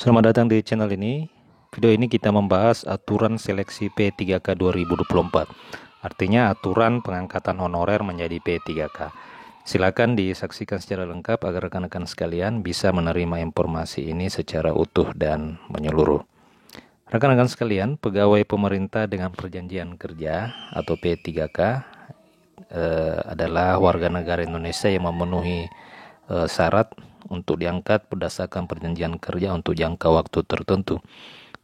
Selamat datang di channel ini. Video ini kita membahas aturan seleksi P3K 2024. Artinya aturan pengangkatan honorer menjadi P3K. Silakan disaksikan secara lengkap agar rekan-rekan sekalian bisa menerima informasi ini secara utuh dan menyeluruh. Rekan-rekan sekalian, pegawai pemerintah dengan perjanjian kerja atau P3K adalah warga negara Indonesia yang memenuhi syarat untuk diangkat berdasarkan perjanjian kerja untuk jangka waktu tertentu.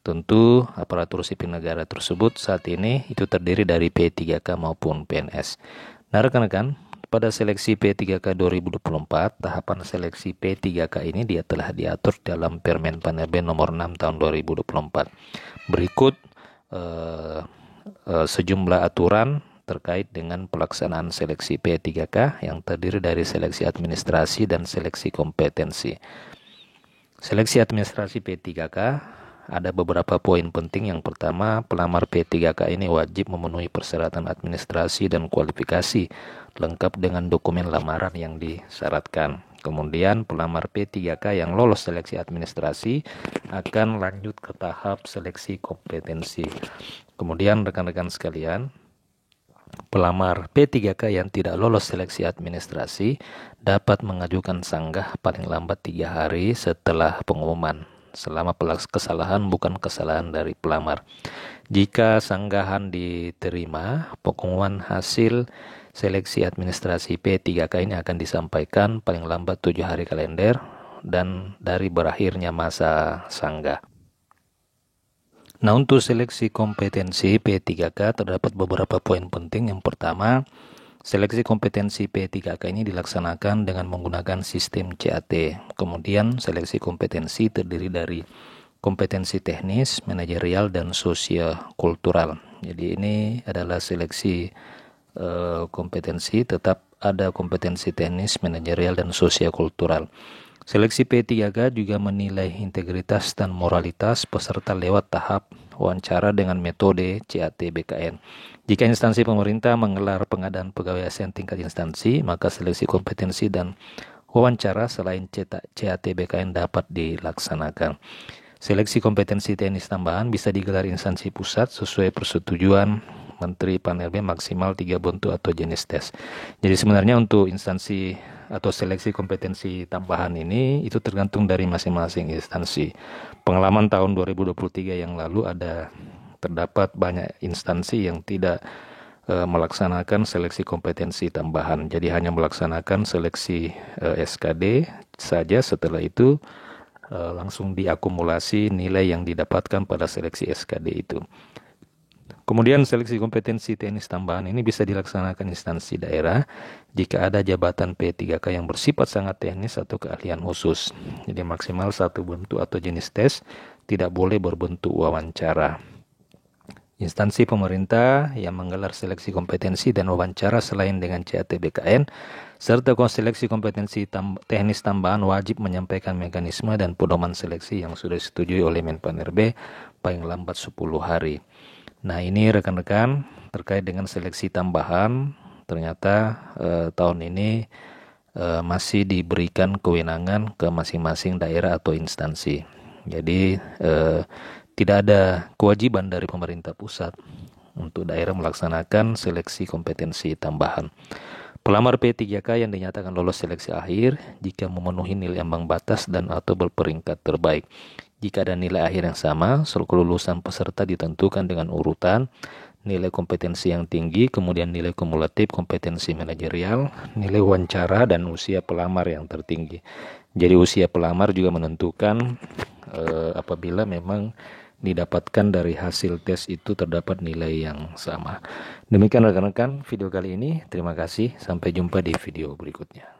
Tentu aparatur sipil negara tersebut saat ini itu terdiri dari P3K maupun PNS. Nah rekan-rekan, pada seleksi P3K 2024, tahapan seleksi P3K ini dia telah diatur dalam Permen PAN-RB nomor 6 tahun 2024. Berikut sejumlah aturan terkait dengan pelaksanaan seleksi P3K yang terdiri dari seleksi administrasi dan seleksi kompetensi. Seleksi administrasi P3K ada beberapa poin penting. Yang pertama, pelamar P3K ini wajib memenuhi persyaratan administrasi dan kualifikasi lengkap dengan dokumen lamaran yang disyaratkan. Kemudian pelamar P3K yang lolos seleksi administrasi akan lanjut ke tahap seleksi kompetensi. Kemudian rekan-rekan sekalian, pelamar P3K yang tidak lolos seleksi administrasi dapat mengajukan sanggah paling lambat 3 hari setelah pengumuman selama kesalahan bukan kesalahan dari pelamar. Jika sanggahan diterima, pengumuman hasil seleksi administrasi P3K ini akan disampaikan paling lambat 7 hari kalender dan dari berakhirnya masa sanggah. Nah, untuk seleksi kompetensi P3K terdapat beberapa poin penting. Yang pertama, seleksi kompetensi P3K ini dilaksanakan dengan menggunakan sistem CAT. Kemudian seleksi kompetensi terdiri dari kompetensi teknis, manajerial, dan sosiokultural. Jadi ini adalah seleksi kompetensi, tetap ada kompetensi teknis, manajerial, dan sosiokultural. Seleksi P3K juga menilai integritas dan moralitas peserta lewat tahap wawancara dengan metode CAT BKN. Jika instansi pemerintah menggelar pengadaan pegawai ASN tingkat instansi, maka seleksi kompetensi dan wawancara selain CAT BKN dapat dilaksanakan. Seleksi kompetensi teknis tambahan bisa digelar instansi pusat sesuai persetujuan Menteri PAN-RB maksimal 3 bentuk atau jenis tes. Jadi sebenarnya untuk instansi atau seleksi kompetensi tambahan ini itu tergantung dari masing-masing instansi. Pengalaman tahun 2023 yang lalu terdapat banyak instansi yang tidak melaksanakan seleksi kompetensi tambahan. Jadi hanya melaksanakan seleksi SKD saja, setelah itu langsung diakumulasi nilai yang didapatkan pada seleksi SKD itu. Kemudian seleksi kompetensi teknis tambahan ini bisa dilaksanakan instansi daerah jika ada jabatan P3K yang bersifat sangat teknis atau keahlian khusus. Jadi maksimal 1 bentuk atau jenis tes, tidak boleh berbentuk wawancara. Instansi pemerintah yang menggelar seleksi kompetensi dan wawancara selain dengan CAT BKN serta seleksi kompetensi teknis tambahan wajib menyampaikan mekanisme dan pedoman seleksi yang sudah disetujui oleh Menpan-RB paling lambat 10 hari. Nah ini rekan-rekan terkait dengan seleksi tambahan, ternyata tahun ini masih diberikan kewenangan ke masing-masing daerah atau instansi. Jadi tidak ada kewajiban dari pemerintah pusat untuk daerah melaksanakan seleksi kompetensi tambahan. Pelamar P3K yang dinyatakan lolos seleksi akhir jika memenuhi nilai ambang batas dan atau berperingkat terbaik. Jika ada nilai akhir yang sama, kelulusan peserta ditentukan dengan urutan nilai kompetensi yang tinggi, kemudian nilai kumulatif kompetensi manajerial, nilai wawancara, dan usia pelamar yang tertinggi. Jadi usia pelamar juga menentukan apabila memang didapatkan dari hasil tes itu terdapat nilai yang sama. Demikian rekan-rekan video kali ini. Terima kasih. Sampai jumpa di video berikutnya.